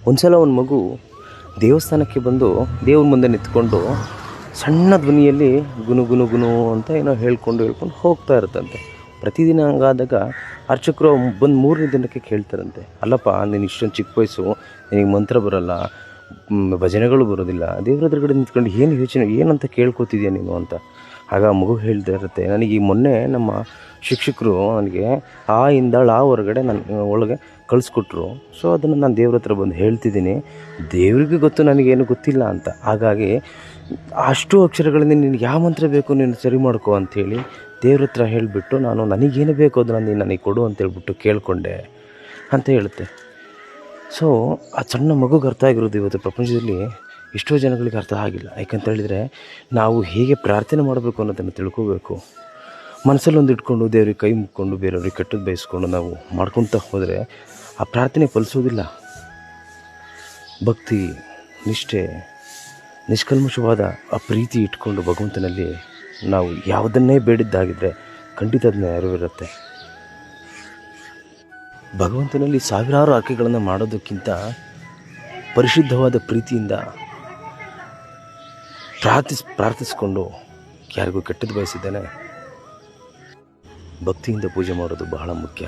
ಒಂದು ಒಂದು ಮಗು ದೇವಸ್ಥಾನಕ್ಕೆ ಬಂದು ದೇವ್ರ ಮುಂದೆ ನಿಂತ್ಕೊಂಡು ಸಣ್ಣ ಧ್ವನಿಯಲ್ಲಿ ಗುನು ಗುನು ಗುನು ಅಂತ ಏನೋ ಹೇಳ್ಕೊಂಡು ಹೋಗ್ತಾ ಇರುತ್ತಂತೆ. ಪ್ರತಿದಿನ ಹಂಗಾದಾಗ ಅರ್ಚಕರು ಬಂದು 3ನೇ ದಿನಕ್ಕೆ ಕೇಳ್ತಾರಂತೆ, ಅಲ್ಲಪ್ಪ ನೀನು ಇಷ್ಟೊಂದು ಚಿಕ್ಕ ವಯಸ್ಸು, ನಿನಗೆ ಮಂತ್ರ ಬರೋಲ್ಲ, ಭಜನೆಗಳು ಬರೋದಿಲ್ಲ, ದೇವ್ರ ಎದುರುಗಡೆ ನಿಂತ್ಕೊಂಡು ಏನು ಯೋಚನೆ ಏನಂತ ಕೇಳ್ಕೊತಿದ್ಯಾ ನೀನು ಅಂತ. ಆಗ ಮಗು ಹೇಳ್ತಾ ಇರುತ್ತೆ, ನನಗೆ ಈ ಮೊನ್ನೆ ನಮ್ಮ ಶಿಕ್ಷಕರು ನನಗೆ ಆ ಇಂದ ಳ ಹೊರಗಡೆ ನನ್ನ ಒಳಗೆ ಕಳಿಸ್ಕೊಟ್ರು. ಸೊ ಅದನ್ನು ನಾನು ದೇವ್ರ ಹತ್ರ ಬಂದು ಹೇಳ್ತಿದ್ದೀನಿ, ದೇವ್ರಿಗೆ ಗೊತ್ತು ನನಗೇನು ಗೊತ್ತಿಲ್ಲ ಅಂತ. ಹಾಗಾಗಿ ಅಷ್ಟು ಅಕ್ಷರಗಳಿಂದ ನಿನಗೆ ಯಾವ ಮಂತ್ರ ಬೇಕು ನೀನು ಸರಿ ಮಾಡ್ಕೊ ಅಂಥೇಳಿ ದೇವ್ರ ಹತ್ರ ಹೇಳಿಬಿಟ್ಟು ನಾನು ನನಗೇನು ಬೇಕು ಅದನ್ನು ನೀನು ನನಗೆ ಕೊಡು ಅಂತೇಳ್ಬಿಟ್ಟು ಕೇಳಿಕೊಂಡೆ ಅಂತ ಹೇಳುತ್ತೆ. ಸೊ ಆ ಸಣ್ಣ ಮಗುಗೆ ಅರ್ಥ ಆಗಿರೋದು ಇವತ್ತು ಪ್ರಪಂಚದಲ್ಲಿ ಎಷ್ಟೋ ಜನಗಳಿಗೆ ಅರ್ಥ ಆಗಿಲ್ಲ. ಯಾಕಂತ ಹೇಳಿದರೆ ನಾವು ಹೇಗೆ ಪ್ರಾರ್ಥನೆ ಮಾಡಬೇಕು ಅನ್ನೋದನ್ನು ತಿಳ್ಕೋಬೇಕು. ಮನಸ್ಸಲ್ಲಿ ಒಂದು ಇಟ್ಕೊಂಡು ದೇವ್ರಿಗೆ ಕೈ ಮುಕ್ಕೊಂಡು ಬೇರೆಯವ್ರಿಗೆ ಕೆಟ್ಟದ್ದು ಬಯಸ್ಕೊಂಡು ನಾವು ಮಾಡ್ಕೊತ ಹೋದರೆ ಆ ಪ್ರಾರ್ಥನೆ ಫಲಿಸೋದಿಲ್ಲ. ಭಕ್ತಿ, ನಿಷ್ಠೆ, ನಿಷ್ಕಲ್ಮಶವಾದ ಆ ಪ್ರೀತಿ ಇಟ್ಕೊಂಡು ಭಗವಂತನಲ್ಲಿ ನಾವು ಯಾವುದನ್ನೇ ಬೇಡಿದ್ದಾಗಿದ್ದರೆ ಖಂಡಿತ ಅದನ್ನ ನೆರವೇರುತ್ತೆ. ಭಗವಂತನಲ್ಲಿ ಸಾವಿರಾರು ಆಕೆಗಳನ್ನು ಮಾಡೋದಕ್ಕಿಂತ ಪರಿಶುದ್ಧವಾದ ಪ್ರೀತಿಯಿಂದ ಪ್ರಾರ್ಥಿಸಿಕೊಂಡು ಯಾರಿಗೂ ಕೆಟ್ಟದ್ದು ಬಯಸಿದ್ದೇನೆ ಭಕ್ತಿಯಿಂದ ಪೂಜೆ ಮಾಡೋದು ಬಹಳ ಮುಖ್ಯ.